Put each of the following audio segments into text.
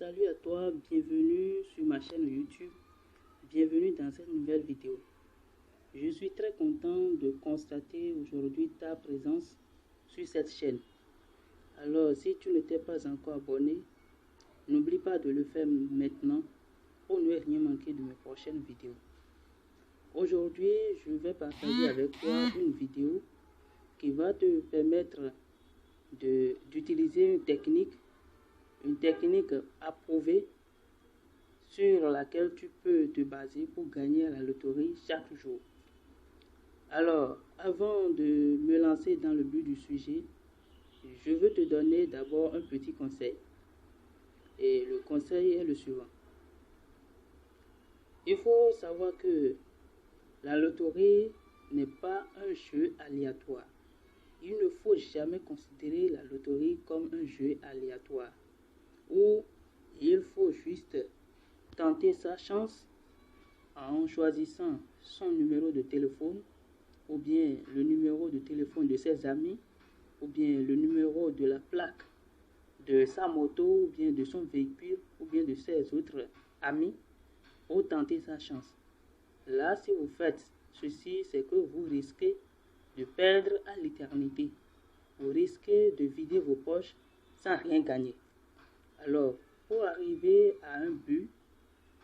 Salut à toi, bienvenue sur ma chaîne YouTube, bienvenue dans cette nouvelle vidéo. Je suis très content de constater aujourd'hui ta présence sur cette chaîne. Alors, si tu ne t'es pas encore abonné, n'oublie pas de le faire maintenant pour ne rien manquer de mes prochaines vidéos. Aujourd'hui, je vais partager avec toi une vidéo qui va te permettre d'utiliser une technique approuvée sur laquelle tu peux te baser pour gagner à la loterie chaque jour. Alors, avant de me lancer dans le but du sujet, je veux te donner d'abord un petit conseil. Et le conseil est le suivant. Il faut savoir que la loterie n'est pas un jeu aléatoire. Il ne faut jamais considérer la loterie comme un jeu aléatoire où il faut juste tenter sa chance en choisissant son numéro de téléphone ou bien le numéro de téléphone de ses amis ou bien le numéro de la plaque de sa moto ou bien de son véhicule ou bien de ses autres amis pour tenter sa chance. Là, si vous faites ceci, c'est que vous risquez de perdre à l'éternité. Vous risquez de vider vos poches sans rien gagner. Alors, pour arriver à un but,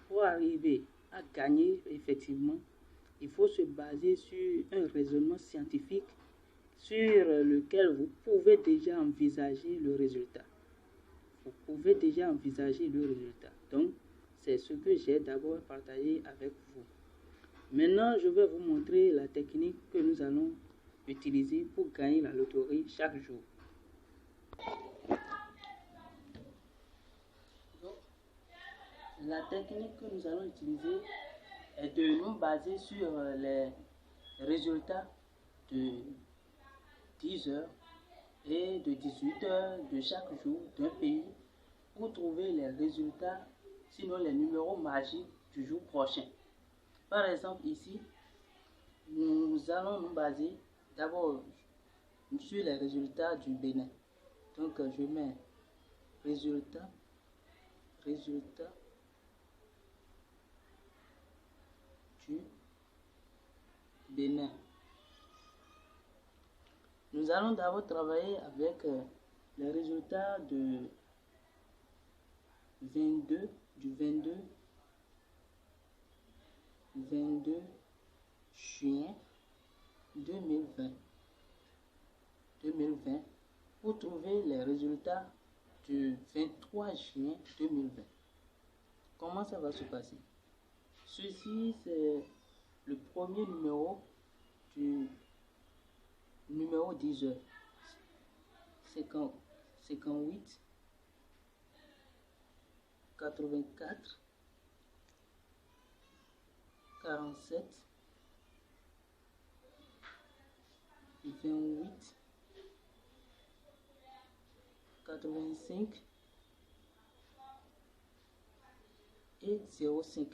pour arriver à gagner effectivement, il faut se baser sur un raisonnement scientifique sur lequel vous pouvez déjà envisager le résultat. Vous pouvez déjà envisager le résultat. Donc, c'est ce que j'ai d'abord partagé avec vous. Maintenant, je vais vous montrer la technique que nous allons utiliser pour gagner la loterie chaque jour. Donc, la technique que nous allons utiliser est de nous baser sur les résultats de 10 heures et de 18 heures de chaque jour d'un pays pour trouver les résultats, sinon les numéros magiques du jour prochain. Par exemple, ici, nous allons nous baser d'abord sur les résultats du Bénin. Donc, je mets résultats du Bénin. Nous allons d'abord travailler avec les résultats du 22 juin 2020 pour trouver les résultats du 23 juin 2020. Comment ça va se passer? Ceci, c'est le premier numéro du numéro 10 heures. 58 84 47 28 85 et 05.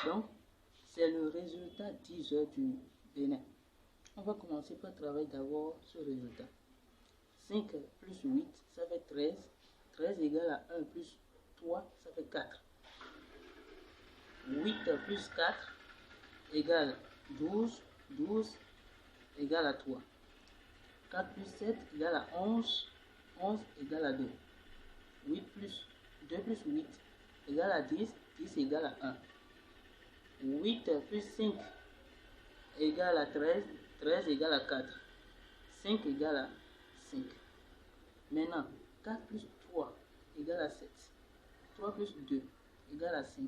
Donc, c'est le résultat 10 heures du Bénin. On va commencer par travailler d'abord ce résultat. 5 plus 8, ça fait 13. 13 égale à 1 plus 3, ça fait 4. 8 plus 4 égale 12. 12 égale à 3. 4 plus 7 égale à 11. 11 égale à 2. 2 plus 8 égale à 10. 10 égale à 1. 8 plus 5 égale à 13. 13 égale à 4. 5 égale à 5. Maintenant, 4 plus 3 égale à 7. 3 plus 2 égale à 5.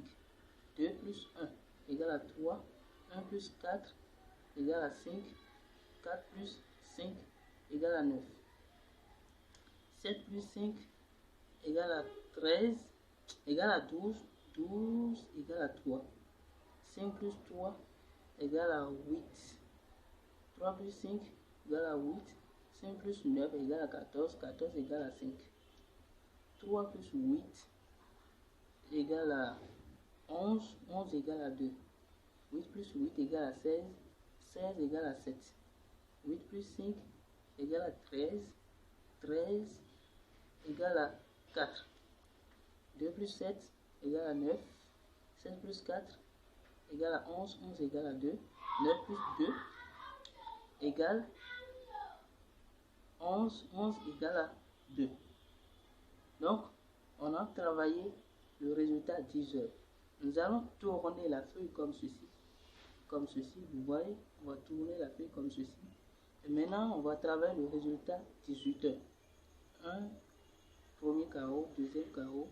2 plus 1 égale à 3. 1 plus 4 égale à 5. 4 plus 5 égale à 9. 7 plus 5 égale à 13 égale à 12. 12 égale à 3. 5 plus 3 égale à 8. 3 plus 5 égale à 8. 5 plus 9 égale à 14. 14 égale à 5. 3 plus 8 égale à 11. 11 égale à 2. 8 plus 8 égale à 16. 16 égale à 7. 8 plus 5 égale à 13. 13 égale à 4. 2 plus 7 égale à 9. 7 plus 4 égale à 11. 11 égale à 2. 9 plus 2 égale 11. 11 égale à 2. Donc, on a travaillé le résultat 10 heures. Nous allons tourner la feuille comme ceci. Comme ceci, vous voyez, on va tourner la feuille comme ceci. Et maintenant, on va travailler le résultat 18 heures. Premier carreau, deuxième carreau,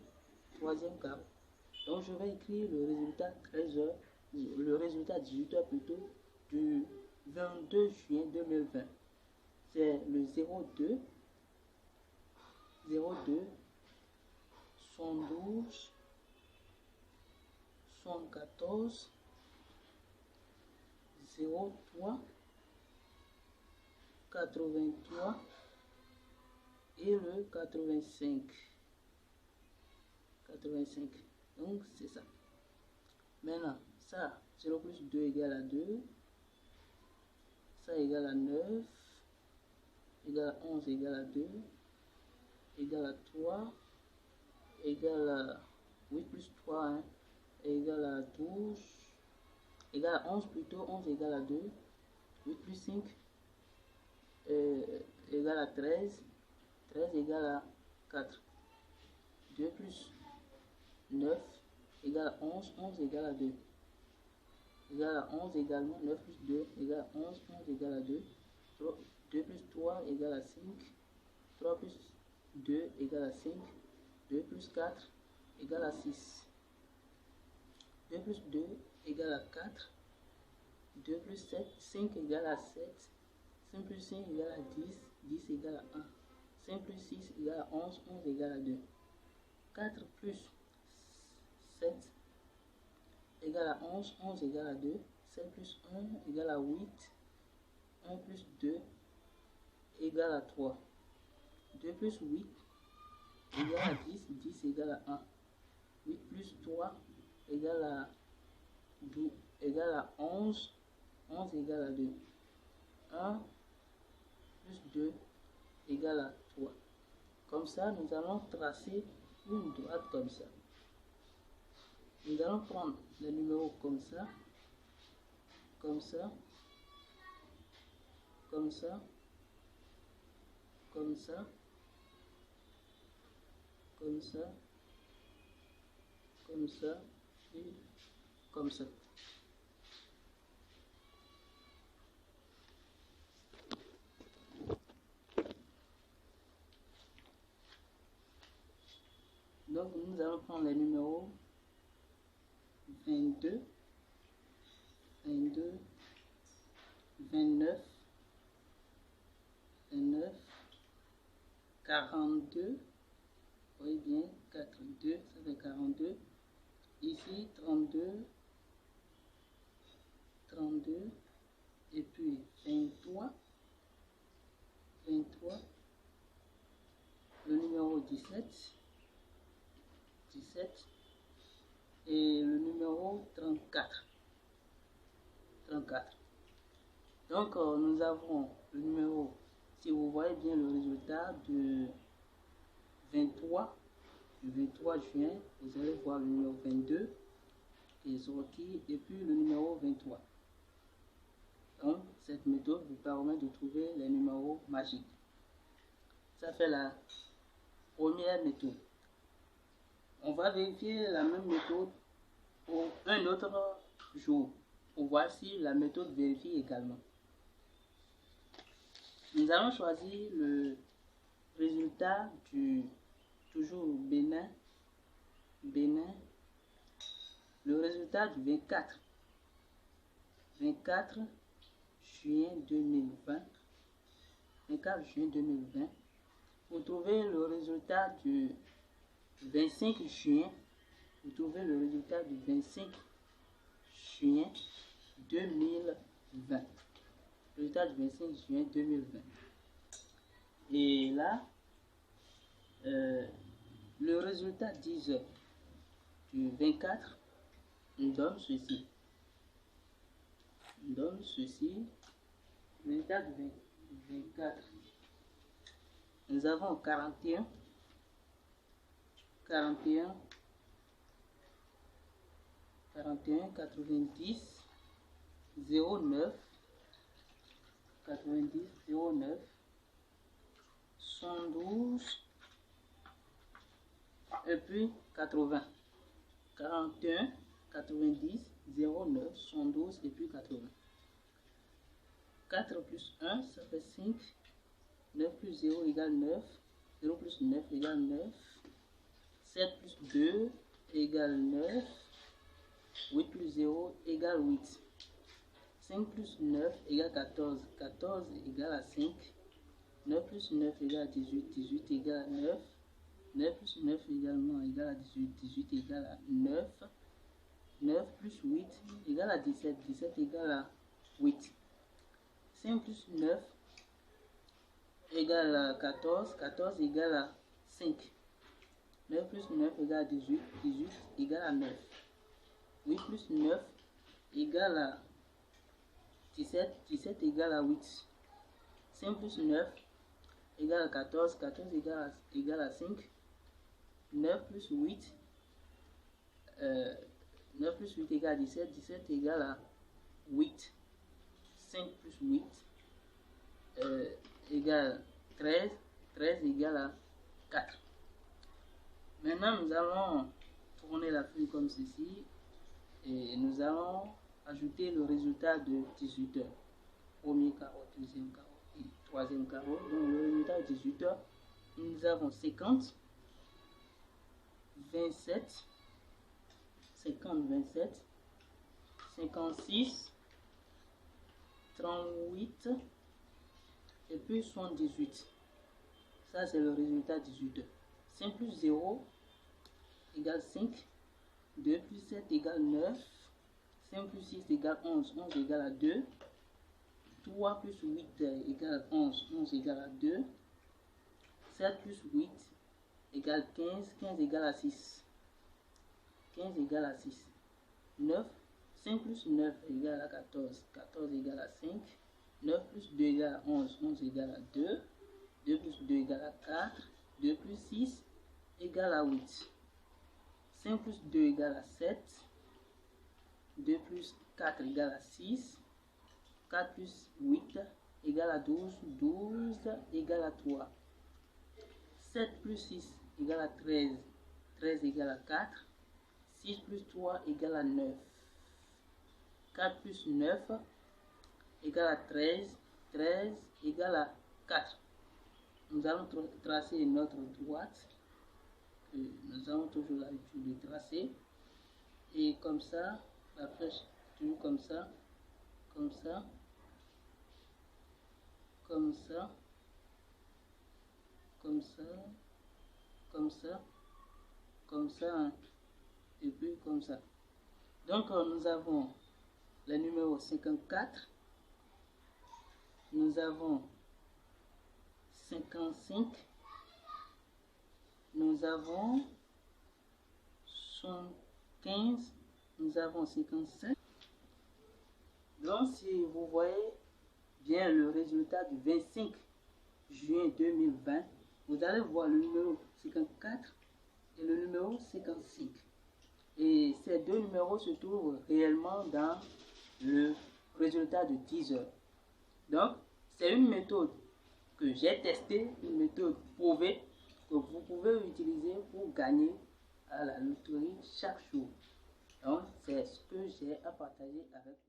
troisième carreau. Donc, je vais écrire le résultat 13 heures, le résultat 18 heures plutôt, du 22 juin 2020. C'est le 02, 02, 112, 114, 03, 83 et le 85. 85. Donc, c'est ça. Maintenant, ça, 0 plus 2 égale à 2. Ça égale à 9. Égale à 11 égale à 2. Égale à 3. Égale à 8 plus 3. Hein, égale à 12. Égale à 11 plutôt. 11 égale à 2. 8 plus 5. Égale à 13. 13 égale à 4. 2 plus 9 égale à 11. 11 égale à 2. Égale à 11 également. 9 plus 2 égale à 11. 11 égale à 2. 2 plus 3 égale à 5. 3 plus 2 égale à 5. 2 plus 4 égale à 6. 2 plus 2 égale à 4. 2 plus 7, 5 égale à 7. 5 plus 5 égale à 10. 10 égale à 1. 5 plus 6 égale à 11. 11 égale à 2. 4 plus 7 égale à 11. 11 égale à 2. 7 plus 1 égale à 8. 1 plus 2 égale à 3. 2 plus 8 égale à 10. 10 égale à 1. 8 plus 3 égale à 12, égale à 11. 11 égale à 2. 1 plus 2 égale à 3. Comme ça, nous allons tracer une droite comme ça. Nous allons prendre les numéros comme ça, comme ça, comme ça, comme ça, comme ça, comme ça et comme ça. Donc, nous allons prendre les numéros 22, 22, 29, 29, 42, voyez bien, 42, ça fait 42, ici 32, 32, et puis 23, 23, le numéro 17, 17, et le numéro 34. 34. Donc, nous avons le numéro, si vous voyez bien le résultat de 23, du 23 juin, vous allez voir le numéro 22 qui est sorti, et puis le numéro 23. Donc, cette méthode vous permet de trouver les numéros magiques. Ça fait la première méthode. On va vérifier la même méthode pour un autre jour, pour voir si la méthode vérifie également. Nous allons choisir le résultat du toujours Bénin, le résultat du 24 juin 2020. 24 juin 2020. Vous trouvez le résultat du 25 juin. Vous trouvez le résultat du 25 juin 2020. Résultat du 25 juin 2020. Et là, le résultat 10 heures du 24 nous donne ceci. Nous donne ceci. Résultat du 24. Nous avons 41, 41, 41, 90, 09, 90, 09, 112, et puis 80. 41, 90, 09, 112 et puis 80. 4 plus 1, ça fait 5. 9 plus 0 égale 9. 0 plus 9 égale 9. 7 plus 2 égale 9. 8 plus 0 égale 8. 5 plus 9 égale 14. 14 égale à 5. 9 plus 9 égale à 18. 18 égale à 9. 9 plus 9 également égale à 18. 18 égale à 9. 9 plus 8 égale à 17. 17 égale à 8. 5 plus 9 égale à 14. 14 égale à 5. 9 plus 9 égale à 18. 18 égale à 9. 8 plus 9 égale à 17. 17 égale à 8. 5 plus 9 égale à 14. 14 égale à 5. 9 plus 8 9 plus 8 égale à 17. 17 égale à 8. 5 plus 8 égale 13. 13 égale à 4. Maintenant, nous allons tourner la feuille comme ceci et nous allons ajouter le résultat de 18 heures. Premier carreau, deuxième carreau et troisième carreau. Donc, le résultat de 18 heures, nous avons 50, 27, 50, 27, 56, 38 et puis 78. Ça, c'est le résultat de 18 heures. 5 plus 0 égale 5. 2 plus 7 égale 9. 5 plus 6 égale 11. 11 égale à 2. 3 plus 8 égale 11. 11 égale à 2. 7 plus 8 égale 15. 15 égale à 6. 15 égale à 6. 9. 5 plus 9 égale à 14. 14 égale à 5. 9 plus 2 égale à 11. 11 égale à 2. 2 plus 2 égale à 4. 2 plus 6 égale à 8. 5 plus 2 égale à 7. 2 plus 4 égale à 6. 4 plus 8 égale à 12. 12 égale à 3. 7 plus 6 égale à 13. 13 égale à 4. 6 plus 3 égale à 9. 4 plus 9 égale à 13. 13 égale à 4. Nous allons tracer notre droite. Nous avons toujours l'habitude de tracer. Et comme ça, la flèche toujours comme ça, comme ça, comme ça, comme ça, comme ça, comme ça, et puis comme ça. Donc nous avons le numéro 54, nous avons 55, nous avons 75, nous avons 57. Donc si vous voyez bien le résultat du 25 juin 2020, vous allez voir le numéro 54 et le numéro 55. Et ces deux numéros se trouvent réellement dans le résultat de 10 heures. Donc, c'est une méthode que j'ai testée, une méthode prouvée que vous pouvez utiliser pour gagner à la loterie chaque jour. Donc, c'est ce que j'ai à partager avec vous.